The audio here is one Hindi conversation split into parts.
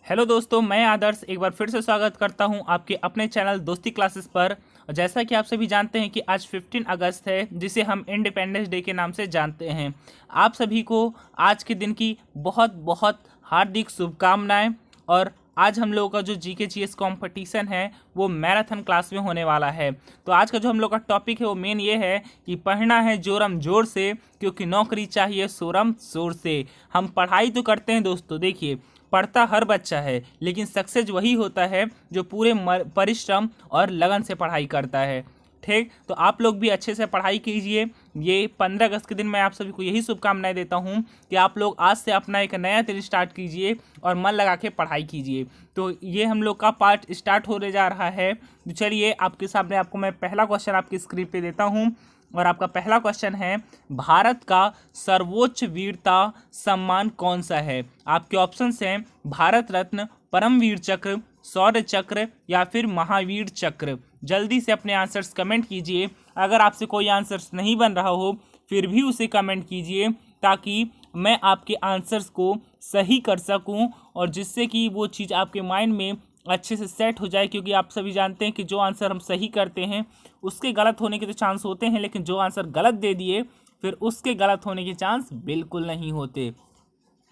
हेलो दोस्तों, मैं आदर्श एक बार फिर से स्वागत करता हूं आपके अपने चैनल दोस्ती क्लासेस पर। और जैसा कि आप सभी जानते हैं कि आज 15 अगस्त है, जिसे हम इंडिपेंडेंस डे के नाम से जानते हैं। आप सभी को आज के दिन की बहुत बहुत हार्दिक शुभकामनाएं। और आज हम लोगों का जो जीके जीएस कंपटीशन है वो मैराथन क्लास में होने वाला है। तो आज का जो हम लोग का टॉपिक है वो मेन ये है कि पढ़ना है जोरम जोर से, क्योंकि नौकरी चाहिए शोरम शोर से। हम पढ़ाई तो करते हैं दोस्तों, देखिए पढ़ता हर बच्चा है, लेकिन सक्सेस वही होता है जो पूरे परिश्रम और लगन से पढ़ाई करता है। ठीक, तो आप लोग भी अच्छे से पढ़ाई कीजिए। ये 15 अगस्त के दिन मैं आप सभी को यही शुभकामनाएं देता हूं कि आप लोग आज से अपना एक नया दिन स्टार्ट कीजिए और मन लगा के पढ़ाई कीजिए। तो ये हम लोग का पार्ट स्टार्ट होने जा रहा है। तो चलिए आपके सामने आपको मैं पहला क्वेश्चन आपकी स्क्रीन पे देता हूँ। और आपका पहला क्वेश्चन है, भारत का सर्वोच्च वीरता सम्मान कौन सा है? आपके ऑप्शंस हैं भारत रत्न, परमवीर चक्र, शौर्य चक्र या फिर महावीर चक्र। जल्दी से अपने आंसर्स कमेंट कीजिए। अगर आपसे कोई आंसर्स नहीं बन रहा हो फिर भी उसे कमेंट कीजिए, ताकि मैं आपके आंसर्स को सही कर सकूं और जिससे कि वो चीज़ आपके माइंड में अच्छे से सेट हो जाए। क्योंकि आप सभी जानते हैं कि जो आंसर हम सही करते हैं उसके गलत होने के तो चांस होते हैं, लेकिन जो आंसर गलत दे दिए फिर उसके गलत होने के चांस बिल्कुल नहीं होते,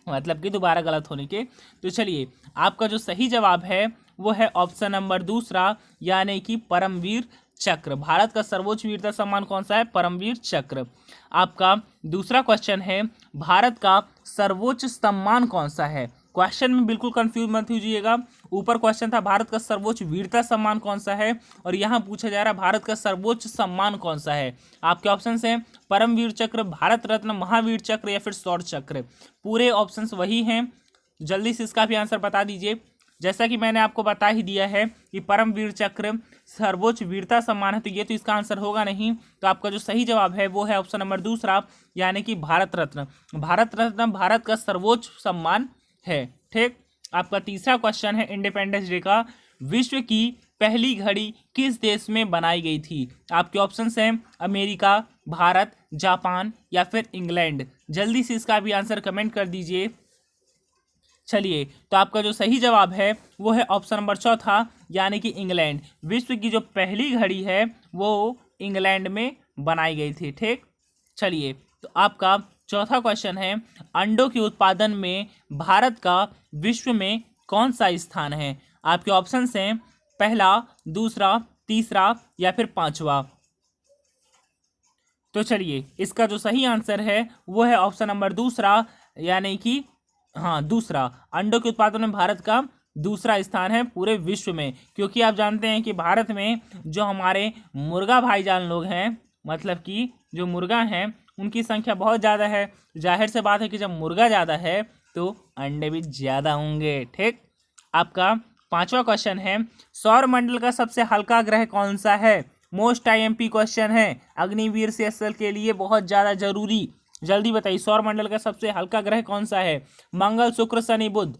मतलब कि दोबारा गलत होने के। तो चलिए आपका जो सही जवाब है वो है ऑप्शन नंबर दूसरा, यानी कि परमवीर चक्र। भारत का सर्वोच्च वीरता सम्मान कौन सा है? परमवीर चक्र। आपका दूसरा क्वेश्चन है, भारत का सर्वोच्च सम्मान कौन सा है? क्वेश्चन में बिल्कुल कंफ्यूज मत होइएगा। ऊपर क्वेश्चन था भारत का सर्वोच्च वीरता सम्मान कौन सा है, और यहाँ पूछा जा रहा है भारत का सर्वोच्च सम्मान कौन सा है। आपके ऑप्शंस हैं परमवीर चक्र, भारत रत्न, महावीर चक्र या फिर शौर्य चक्र। पूरे ऑप्शंस वही हैं। जल्दी से इसका भी आंसर बता दीजिए। जैसा कि मैंने आपको बता ही दिया है कि परमवीर चक्र सर्वोच्च वीरता सम्मान है, तो ये तो इसका आंसर होगा नहीं। तो आपका जो सही जवाब है वो है ऑप्शन नंबर दूसरा, यानी कि भारत रत्न। भारत रत्न भारत का सर्वोच्च सम्मान है। ठीक, आपका तीसरा क्वेश्चन है इंडिपेंडेंस डे का, विश्व की पहली घड़ी किस देश में बनाई गई थी? आपके ऑप्शंस हैं अमेरिका, भारत, जापान या फिर इंग्लैंड। जल्दी से इसका भी आंसर कमेंट कर दीजिए। चलिए, तो आपका जो सही जवाब है वो है ऑप्शन नंबर चौथा, यानी कि इंग्लैंड। विश्व की जो पहली घड़ी है वो इंग्लैंड में बनाई गई थी। ठीक, चलिए, तो आपका चौथा क्वेश्चन है, अंडों के उत्पादन में भारत का विश्व में कौन सा स्थान है? आपके ऑप्शंस हैं पहला, दूसरा, तीसरा या फिर पांचवा। तो चलिए, इसका जो सही आंसर है वो है ऑप्शन नंबर दूसरा, यानी कि हाँ दूसरा। अंडों के उत्पादन में भारत का दूसरा स्थान है पूरे विश्व में। क्योंकि आप जानते हैं कि भारत में जो हमारे मुर्गा भाईजान लोग हैं, मतलब कि जो मुर्गा हैं उनकी संख्या बहुत ज़्यादा है। जाहिर से बात है कि जब मुर्गा ज़्यादा है तो अंडे भी ज़्यादा होंगे। ठीक, आपका पांचवा क्वेश्चन है, सौर मंडल का सबसे हल्का ग्रह कौन सा है? मोस्ट आईएमपी क्वेश्चन है, अग्निवीर सीएसएल के लिए बहुत ज़्यादा जरूरी। जल्दी बताइए, सौर मंडल का सबसे हल्का ग्रह कौन सा है? मंगल, शुक्र, शनि, बुध।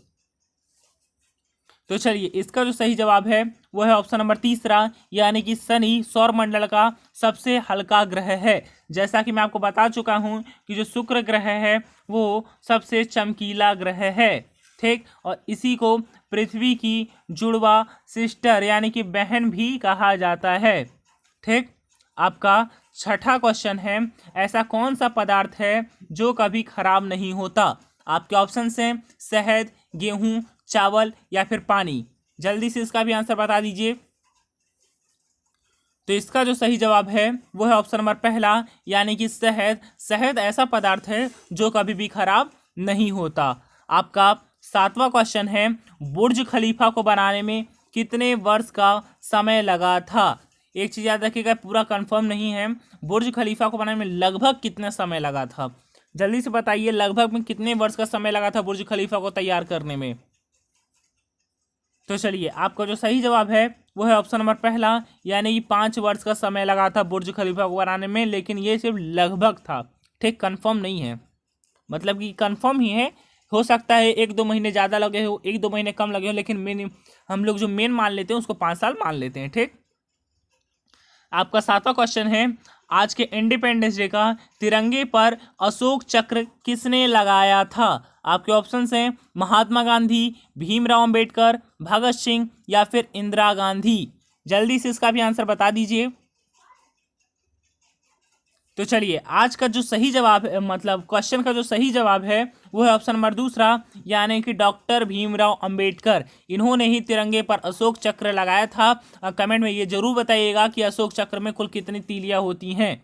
तो चलिए, इसका जो सही जवाब है वो है ऑप्शन नंबर तीसरा, यानी कि शनि सौर मंडल का सबसे हल्का ग्रह है। जैसा कि मैं आपको बता चुका हूं कि जो शुक्र ग्रह है वो सबसे चमकीला ग्रह है। ठीक, और इसी को पृथ्वी की जुड़वा सिस्टर यानी कि बहन भी कहा जाता है। ठीक, आपका छठा क्वेश्चन है, ऐसा कौन सा पदार्थ है जो कभी खराब नहीं होता? आपके ऑप्शंस हैं शहद, गेहूं, चावल या फिर पानी। जल्दी से इसका भी आंसर बता दीजिए। तो इसका जो सही जवाब है वो है ऑप्शन नंबर पहला, यानी कि शहद। शहद ऐसा पदार्थ है जो कभी भी खराब नहीं होता। आपका सातवां क्वेश्चन है, बुर्ज खलीफा को बनाने में कितने वर्ष का समय लगा था? एक चीज़ याद रखिएगा, पूरा कंफर्म नहीं है। बुर्ज खलीफा को बनाने में लगभग कितना समय लगा था? जल्दी से बताइए, लगभग में कितने वर्ष का समय लगा था बुर्ज खलीफा को तैयार करने में? तो चलिए, आपका जो सही जवाब है वो है ऑप्शन नंबर पहला, यानी कि 5 वर्ष का समय लगा था बुर्ज खलीफा को बनाने में। लेकिन ये सिर्फ लगभग था, ठीक, कंफर्म नहीं है। मतलब कि कंफर्म ही है, हो सकता है 1-2 महीने ज़्यादा लगे हो, 1-2 महीने कम लगे हो, लेकिन मेन हम लोग जो मेन मान लेते हैं उसको 5 साल मान लेते हैं। ठीक, आपका सातवां क्वेश्चन है, आज के इंडिपेंडेंस डे का तिरंगे पर अशोक चक्र किसने लगाया था? आपके ऑप्शन हैं महात्मा गांधी, भीमराव अंबेडकर, भगत सिंह या फिर इंदिरा गांधी। जल्दी से इसका भी आंसर बता दीजिए। तो चलिए आज का जो सही जवाब है, मतलब क्वेश्चन का जो सही जवाब है वो है ऑप्शन नंबर दूसरा, यानी कि डॉक्टर भीमराव अंबेडकर। इन्होंने ही तिरंगे पर अशोक चक्र लगाया था। कमेंट में ये जरूर बताइएगा कि अशोक चक्र में कुल कितनी तीलियां होती हैं।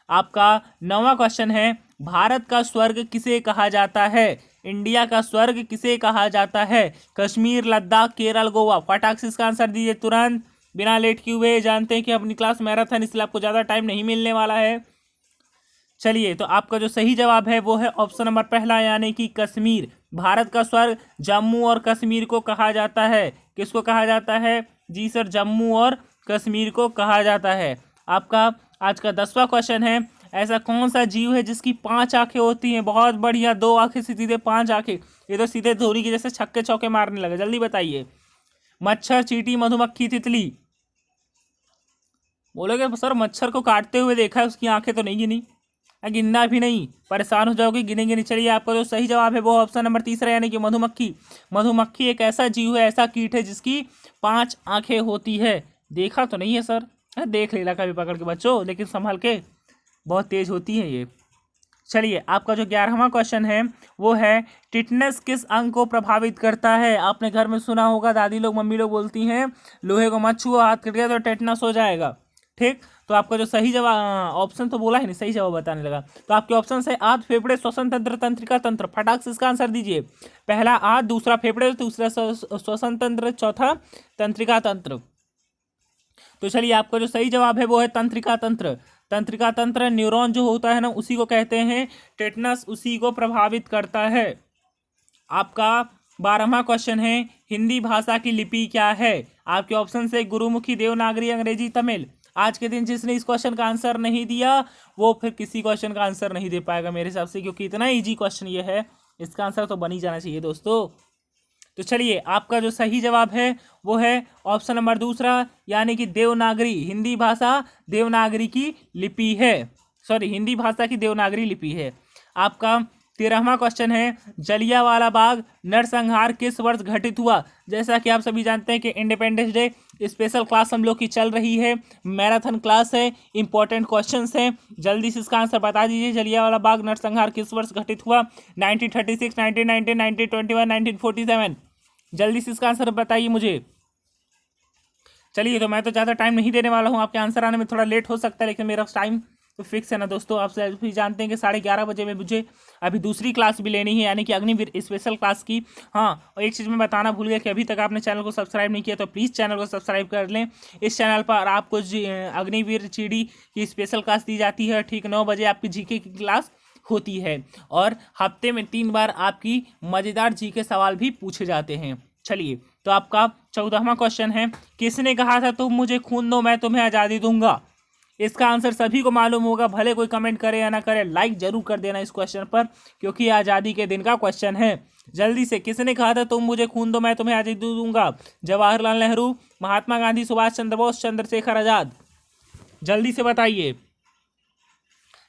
आपका 9वां क्वेश्चन है, भारत का स्वर्ग किसे कहा जाता है? इंडिया का स्वर्ग किसे कहा जाता है? कश्मीर, लद्दाख, केरल, गोवा। फटाक से इसका आंसर दीजिए तुरंत, बिना लेट किए हुए। जानते हैं कि अपनी क्लास मैराथन, इसलिए आपको ज़्यादा टाइम नहीं मिलने वाला है। चलिए, तो आपका जो सही जवाब है वो है ऑप्शन नंबर पहला, यानी कि कश्मीर। भारत का स्वर्ग जम्मू और कश्मीर को कहा जाता है। किसको कहा जाता है? जी सर, जम्मू और कश्मीर को कहा जाता है। आपका आज का 10वां क्वेश्चन है, ऐसा कौन सा जीव है जिसकी 5 आंखें होती हैं? बहुत बढ़िया, 2 आंखें से सीधे 5 आंखें। ये तो सीधे धोनी की जैसे छक्के चौके मारने लगे। जल्दी बताइए। मच्छर, चींटी, मधुमक्खी, तितली। बोलोगे सर मच्छर को काटते हुए देखा है, उसकी आंखें तो नहीं गिनी। गिनना भी नहीं, परेशान हो जाओगे, गिनेंगे नहीं। चलिए, आपका जो सही जवाब है वो ऑप्शन नंबर तीसरा, यानी कि मधुमक्खी। मधुमक्खी एक ऐसा जीव है, ऐसा कीट है जिसकी 5 आंखें होती है। देखा तो नहीं है सर, देख लेना कभी पकड़ के बच्चों, लेकिन संभल के, बहुत तेज होती है ये। चलिए, आपका जो 11वां क्वेश्चन है वो है, टिटनेस किस अंग को प्रभावित करता है? आपने घर में सुना होगा, दादी लोग, मम्मी लोग बोलती हैं लोहे को मत छुओ, हाथ कट गया तो टेटनस हो जाएगा। ठीक, तो आपका जो सही जवाब, ऑप्शन तो बोला है नहीं, सही जवाब बताने लगा। तो आपके ऑप्शन है आंत, फेफड़े, श्वसन तंत्र, तंत्रिका तंत्र। फटाक से इसका आंसर दीजिए। पहला आंत, दूसरा फेफड़े, तीसरा श्वसन तंत्र, चौथा तंत्रिका तंत्र। तो चलिए, आपका जो सही जवाब है वो है तंत्रिका तंत्र। तंत्रिका तंत्र, न्यूरॉन जो होता है ना, उसी को कहते हैं टेटनस, उसी को प्रभावित करता है। आपका 12वां क्वेश्चन है, हिंदी भाषा की लिपि क्या है? आपके ऑप्शन से गुरुमुखी, देवनागरी, अंग्रेजी, तमिल। आज के दिन जिसने इस क्वेश्चन का आंसर नहीं दिया वो फिर किसी क्वेश्चन का आंसर नहीं दे पाएगा मेरे हिसाब से, क्योंकि इतना इजी क्वेश्चन ये है, इसका आंसर तो बन ही जाना चाहिए दोस्तों। तो चलिए, आपका जो सही जवाब है वो है ऑप्शन नंबर दूसरा, यानी कि देवनागरी। हिंदी भाषा देवनागरी की लिपि है, सॉरी, हिंदी भाषा की देवनागरी लिपि है। आपका 13वां क्वेश्चन है, जलियांवाला बाग नरसंहार किस वर्ष घटित हुआ? जैसा कि आप सभी जानते हैं कि इंडिपेंडेंस डे स्पेशल क्लास हम लोग की चल रही है, मैराथन क्लास है, इंपॉर्टेंट क्वेश्चंस हैं। जल्दी से इसका आंसर बता दीजिए। जलियांवाला बाग नरसंहार किस वर्ष घटित हुआ? 1936, 1919, 1921, 1947। जल्दी से इसका आंसर बताइए मुझे। चलिए, तो मैं तो ज़्यादा टाइम नहीं देने वाला हूँ, आपके आंसर आने में थोड़ा लेट हो सकता है, लेकिन मेरा टाइम तो फिक्स है ना दोस्तों। आप भी जानते हैं कि 11:30 बजे में मुझे अभी दूसरी क्लास भी लेनी है, यानी कि अग्निवीर स्पेशल क्लास की। हाँ, और एक चीज़ मैं बताना भूल गया कि अभी तक आपने चैनल को सब्सक्राइब नहीं किया तो प्लीज़ चैनल को सब्सक्राइब कर लें। इस चैनल पर आपको अग्निवीर जीडी की स्पेशल क्लास दी जाती है। ठीक 9 बजे आपकी जीके की क्लास होती है, और हफ्ते में 3 बार आपकी मज़ेदार जीके सवाल भी पूछे जाते हैं। चलिए, तो आपका 14वां क्वेश्चन है, किसने कहा था तुम मुझे खून दो मैं तुम्हें आज़ादी दूंगा? इसका आंसर सभी को मालूम होगा, भले कोई कमेंट करे या ना करे, लाइक जरूर कर देना इस क्वेश्चन पर, क्योंकि आज़ादी के दिन का क्वेश्चन है। जल्दी से, किसने कहा था तुम मुझे खून दो मैं तुम्हें आज़ादी दूंगा? जवाहरलाल नेहरू, महात्मा गांधी, सुभाष चंद्र बोस, चंद्रशेखर आजाद। जल्दी से बताइए।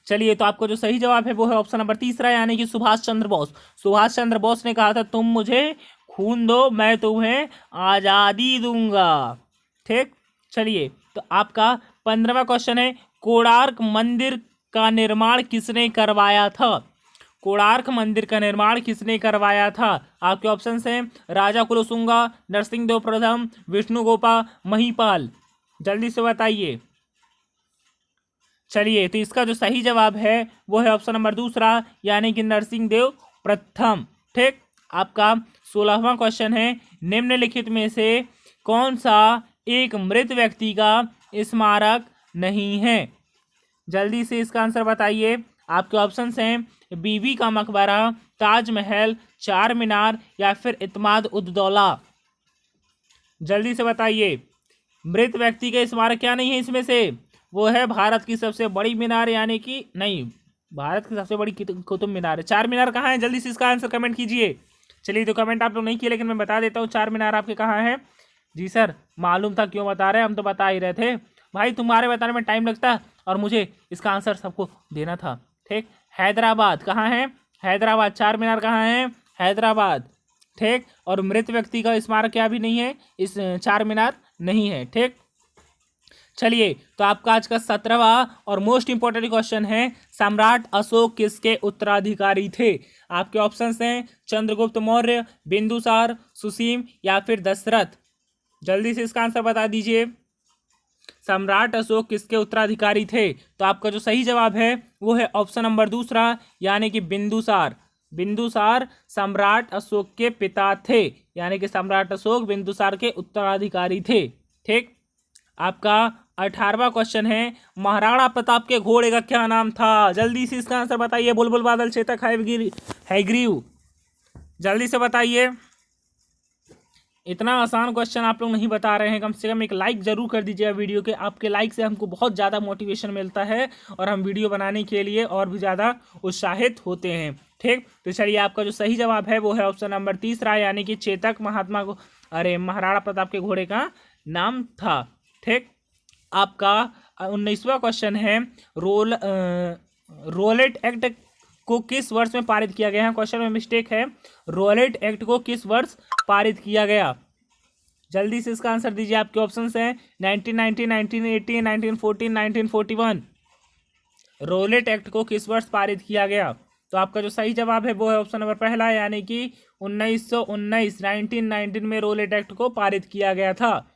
चलिए, तो आपको जो सही जवाब है वो है ऑप्शन नंबर तीसरा, यानी कि सुभाष चंद्र बोस। सुभाष चंद्र बोस ने कहा था तुम मुझे खून दो मैं तुम्हें आज़ादी दूंगा। ठीक, चलिए, तो आपका 15वां क्वेश्चन है, कोणार्क मंदिर का निर्माण किसने करवाया था? कोणार्क मंदिर का निर्माण किसने करवाया था? आपके ऑप्शन हैं राजा कुलोसुंगा, नरसिंहदेव प्रथम, विष्णुगोपा, महिपाल। जल्दी से बताइए। चलिए, तो इसका जो सही जवाब है वो है ऑप्शन नंबर दूसरा, यानी कि नरसिंहदेव प्रथम। ठीक, आपका 16वां क्वेश्चन है, निम्नलिखित में से कौन सा एक मृत व्यक्ति का स्मारक नहीं है? जल्दी से इसका आंसर बताइए। आपके ऑप्शंस हैं बीबी का मकबरा, ताजमहल, चार मीनार या फिर इत्माद उद दौला। जल्दी से बताइए, मृत व्यक्ति का स्मारक क्या नहीं है इसमें से? वो है भारत की सबसे बड़ी मीनार, यानी कि नहीं, भारत की सबसे बड़ी कुतुब मीनार है। चार मीनार कहाँ है? जल्दी से इसका आंसर कमेंट कीजिए। चलिए, तो कमेंट आप लोग नहीं किए, लेकिन मैं बता देता हूँ, चार मीनार आपके कहाँ है। जी सर, मालूम था, क्यों बता रहे हैं, हम तो बता ही रहे थे भाई, तुम्हारे बताने में टाइम लगता और मुझे इसका आंसर सबको देना था। ठीक, हैदराबाद कहाँ है? हैदराबाद। चार मीनार कहाँ है? हैदराबाद। ठीक। और मृत व्यक्ति का स्मारक क्या भी नहीं है, इस चार मीनार नहीं है। ठीक। चलिए, तो आपका आज का 17वां और मोस्ट इंपॉर्टेंट क्वेश्चन है, सम्राट अशोक किसके उत्तराधिकारी थे? आपके ऑप्शंस हैं चंद्रगुप्त मौर्य, बिंदुसार, सुसीम या फिर दशरथ। जल्दी से इसका आंसर बता दीजिए। सम्राट अशोक किसके उत्तराधिकारी थे? तो आपका जो सही जवाब है वो है ऑप्शन नंबर दूसरा, यानी कि बिंदुसार। बिंदुसार सम्राट अशोक के पिता थे, यानी कि सम्राट अशोक बिंदुसार के उत्तराधिकारी थे। ठीक। आपका 18वां क्वेश्चन है, महाराणा प्रताप के घोड़े का क्या नाम था? जल्दी से इसका आंसर बताइए। बुलबुल, बादल, चेतक, हैग्रीव। जल्दी से बताइए। इतना आसान क्वेश्चन आप लोग नहीं बता रहे हैं, कम से कम एक लाइक जरूर कर दीजिएगा वीडियो के। आपके लाइक से हमको बहुत ज़्यादा मोटिवेशन मिलता है और हम वीडियो बनाने के लिए और भी ज़्यादा उत्साहित होते हैं। ठीक। तो चलिए, आपका जो सही जवाब है वो है ऑप्शन नंबर तीसरा, यानी कि चेतक महाराणा प्रताप के घोड़े का नाम था। ठीक। आपका 19वां क्वेश्चन है, रोलेट एक्ट को किस वर्ष में पारित किया गया है? क्वेश्चन में मिस्टेक है। रोलेट एक्ट को किस वर्ष पारित किया गया? जल्दी से इसका आंसर दीजिए। आपके ऑप्शंस हैं 1990, 1980, 1914, 1941। रोलेट एक्ट को किस वर्ष पारित किया गया? तो आपका जो सही जवाब है वो है ऑप्शन नंबर पहला, यानी कि 1919, 1919 में रोलेट एक्ट को पारित किया गया था।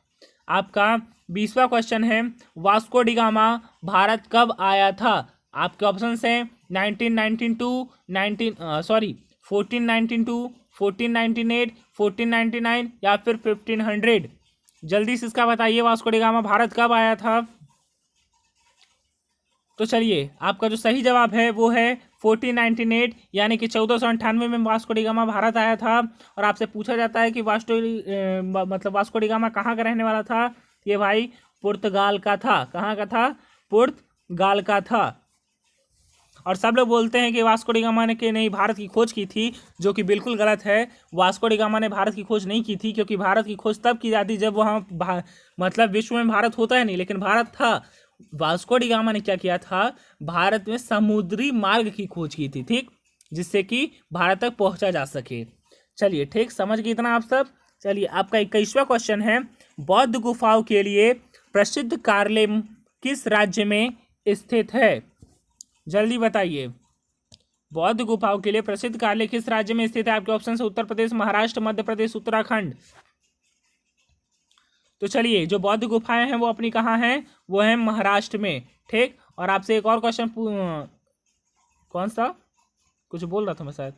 आपका 20वां क्वेश्चन है, वास्को डी गामा भारत कब आया था? आपके ऑप्शंस हैं 1492, 1498, 1499 या फिर 1500। जल्दी से इसका बताइए, वास्को डी गामा भारत कब आया था? तो चलिए, आपका जो सही जवाब है वो है 1498, यानी कि 1498 में वास्को डी गामा भारत आया था। और आपसे पूछा जाता है कि वास्को डी गामा कहाँ का रहने वाला था? ये भाई पुर्तगाल का था। कहाँ का था? पुर्तगाल का था। और सब लोग बोलते हैं कि वास्को डी गामा ने नहीं भारत की खोज की थी, जो कि बिल्कुल गलत है। वास्को डी गामा ने भारत की खोज नहीं की थी, क्योंकि भारत की खोज तब की जाती जब वहाँ मतलब विश्व में भारत होता है नहीं, लेकिन भारत था। वास्को डी गामा ने क्या किया था? भारत में समुद्री मार्ग की खोज की थी। ठीक। जिससे कि भारत तक पहुंचा जा सके। चलिए, ठीक, समझ गए इतना आप सब। चलिए, आपका 21वां क्वेश्चन है, बौद्ध गुफाओं के लिए प्रसिद्ध कार्लेम किस राज्य में स्थित है? जल्दी बताइए। बौद्ध गुफाओं के लिए प्रसिद्ध कार्ले किस राज्य में स्थित है? आपके ऑप्शन है उत्तर प्रदेश, महाराष्ट्र, मध्य प्रदेश, उत्तराखंड। तो चलिए, जो बौद्ध गुफाएं हैं वो अपनी कहाँ हैं? वो है महाराष्ट्र में। ठीक। और आपसे एक और क्वेश्चन, कौन सा? कुछ बोल रहा था मैं, शायद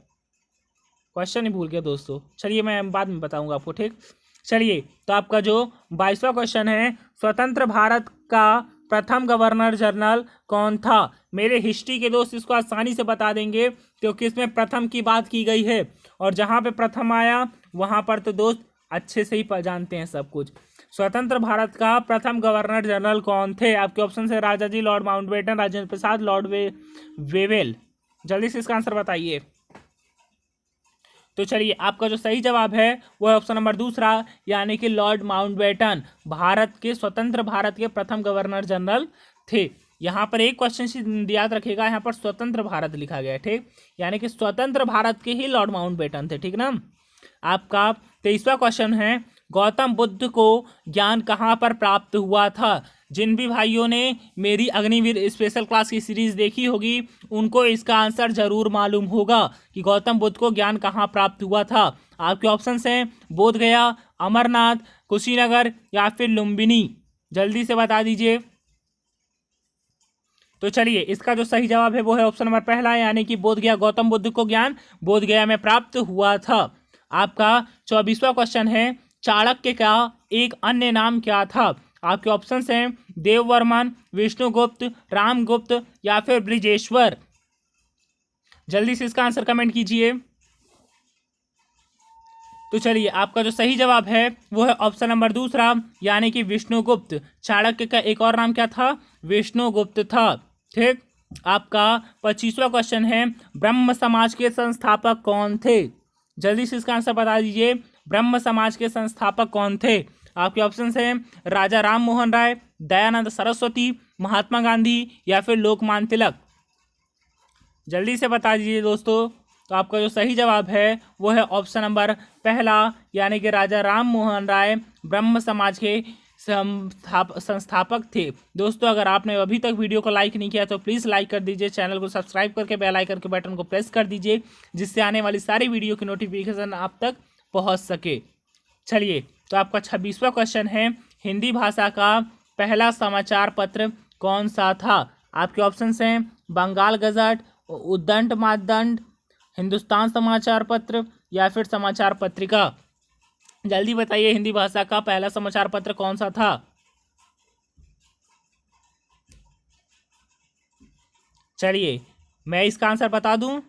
क्वेश्चन ही भूल गया दोस्तों। चलिए, मैं बाद में बताऊंगा आपको। ठीक। चलिए, तो आपका जो 22वां क्वेश्चन है, स्वतंत्र भारत का प्रथम गवर्नर जनरल कौन था? मेरे हिस्ट्री के दोस्त इसको आसानी से बता देंगे, क्योंकि इसमें प्रथम की बात की गई है। और जहाँ पे प्रथम आया वहाँ पर तो दोस्त अच्छे से ही जानते हैं सब कुछ। स्वतंत्र भारत का प्रथम गवर्नर जनरल कौन थे? आपके ऑप्शन है राजा जी, Lord Mountbatten, Rajendra Prasad, Lord Wavell. जल्दी से इसका आंसर बताइए। तो चलिए, आपका जो सही जवाब है वो है ऑप्शन नंबर दूसरा, यानी कि लॉर्ड माउंटबेटन भारत के स्वतंत्र भारत के प्रथम गवर्नर जनरल थे। यहाँ पर एक क्वेश्चन याद रखिएगा, यहाँ पर स्वतंत्र भारत लिखा गया है। ठीक। यानी कि स्वतंत्र भारत के ही लॉर्ड माउंटबेटन थे। ठीक ना। आपका 23वां क्वेश्चन है, गौतम बुद्ध को ज्ञान कहाँ पर प्राप्त हुआ था? जिन भी भाइयों ने मेरी अग्निवीर स्पेशल क्लास की सीरीज देखी होगी उनको इसका आंसर जरूर मालूम होगा कि गौतम बुद्ध को ज्ञान कहाँ प्राप्त हुआ था। आपके ऑप्शंस हैं बोध गया, अमरनाथ, कुशीनगर या फिर लुम्बिनी। जल्दी से बता दीजिए। तो चलिए, इसका जो सही जवाब है वो है ऑप्शन नंबर पहला, यानी कि बोध गया। गौतम बुद्ध को ज्ञान बोध गया में प्राप्त हुआ था। आपका 24वां क्वेश्चन है, चाणक्य का एक अन्य नाम क्या था? आपके ऑप्शंस हैं देववर्मन, विष्णुगुप्त, रामगुप्त या फिर ब्रिजेश्वर। जल्दी से इसका आंसर कमेंट कीजिए। तो चलिए, आपका जो सही जवाब है वो है ऑप्शन नंबर दूसरा, यानी कि विष्णुगुप्त। चाणक्य का एक और नाम क्या था? विष्णुगुप्त था। ठीक। आपका 25वां क्वेश्चन है, ब्रह्म समाज के संस्थापक कौन थे? जल्दी से इसका आंसर बता दीजिए। ब्रह्म समाज के संस्थापक कौन थे? आपके ऑप्शन हैं राजा राम मोहन राय, दयानंद सरस्वती, महात्मा गांधी या फिर लोकमान्य तिलक। जल्दी से बता दीजिए दोस्तों। तो आपका जो सही जवाब है वो है ऑप्शन नंबर पहला, यानी कि राजा राम मोहन राय ब्रह्म समाज के संस्थापक थे। दोस्तों अगर आपने अभी तक वीडियो को लाइक नहीं किया तो प्लीज़ लाइक कर दीजिए, चैनल को सब्सक्राइब करके बेल आइकन के बटन को प्रेस कर दीजिए, जिससे आने वाली सारी वीडियो की नोटिफिकेशन आप तक पहुंच सके। चलिए, तो आपका 26वां क्वेश्चन है, हिंदी भाषा का पहला समाचार पत्र कौन सा था? आपके ऑप्शंस हैं बंगाल गजट, उद्दंड मानदंड, हिंदुस्तान समाचार पत्र या फिर समाचार पत्रिका। जल्दी बताइए, हिंदी भाषा का पहला समाचार पत्र कौन सा था? चलिए, मैं इसका आंसर बता दूं?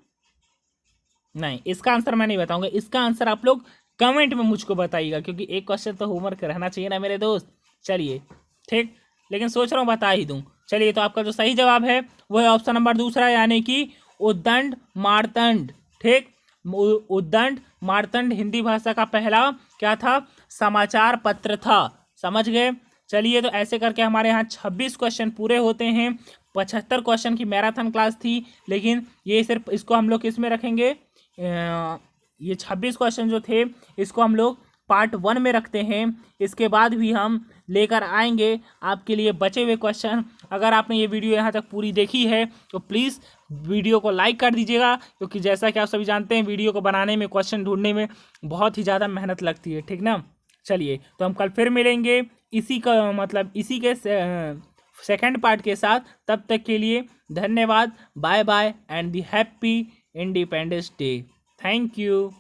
नहीं, इसका आंसर मैं नहीं बताऊंगा, इसका आंसर आप लोग कमेंट में मुझको बताइएगा, क्योंकि एक क्वेश्चन तो होमवर्क रहना चाहिए ना मेरे दोस्त। चलिए ठीक, लेकिन सोच रहा हूँ बता ही दूं। चलिए, तो आपका जो सही जवाब है वो है ऑप्शन नंबर दूसरा, यानी कि उद्दंड मार्तंड। ठीक, उद्दंड मार्तंड हिंदी भाषा का पहला क्या था? समाचार पत्र था। समझ गए? चलिए, तो ऐसे करके हमारे यहाँ 26 क्वेश्चन पूरे होते हैं। 75 क्वेश्चन की मैराथन क्लास थी, लेकिन ये सिर्फ इसको हम लोग किस में रखेंगे, ये 26 क्वेश्चन जो थे इसको हम लोग पार्ट 1 में रखते हैं। इसके बाद भी हम लेकर आएंगे आपके लिए बचे हुए क्वेश्चन। अगर आपने ये वीडियो यहाँ तक पूरी देखी है तो प्लीज़ वीडियो को लाइक कर दीजिएगा, क्योंकि जैसा कि आप सभी जानते हैं वीडियो को बनाने में, क्वेश्चन ढूंढने में बहुत ही ज़्यादा मेहनत लगती है। ठीक ना? चलिए, तो हम कल फिर मिलेंगे इसी का मतलब इसी के सेकंड पार्ट के साथ। तब तक के लिए धन्यवाद, bye bye and the happy Independence Day. Thank you.